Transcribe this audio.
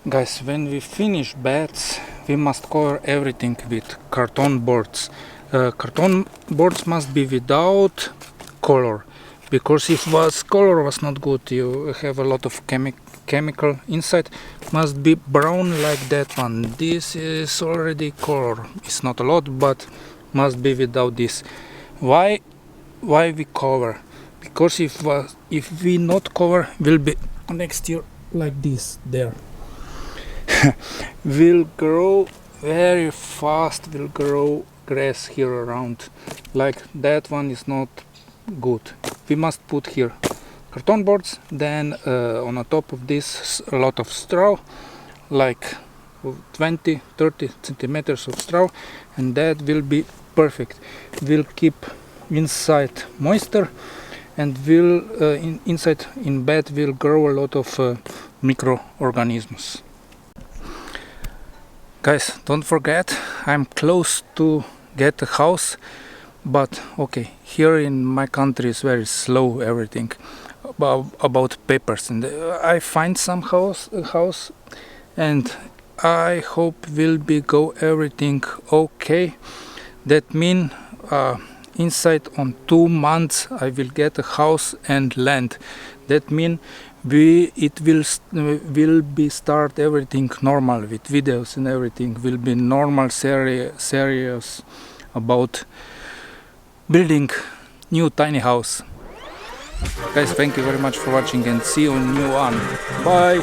Guys, when we finish beds, we must cover everything with carton boards. Carton boards must be without color, because if color was not good, you have a lot of chemical inside. Must be brown like that one. This is already color. It's not a lot, but must be without this. Why we cover? Because if we not cover, will be next year like this there. Will grow very fast, will grow grass here around. Like that one is not good. We must put here carton boards, then on the top of this a lot of straw, like 20-30 centimeters of straw, and that will be perfect. Will keep inside moisture, and will inside in bed will grow a lot of microorganisms. Guys, don't forget, I'm close to get a house, but okay, here in my country is very slow everything about papers, and I find some house, and I hope will be go everything okay. That mean inside on 2 months I will get a house and land. That mean it will be start everything normal with videos, and everything will be normal serious about building new tiny house. Guys, thank you very much for watching, and see you on new one. Bye.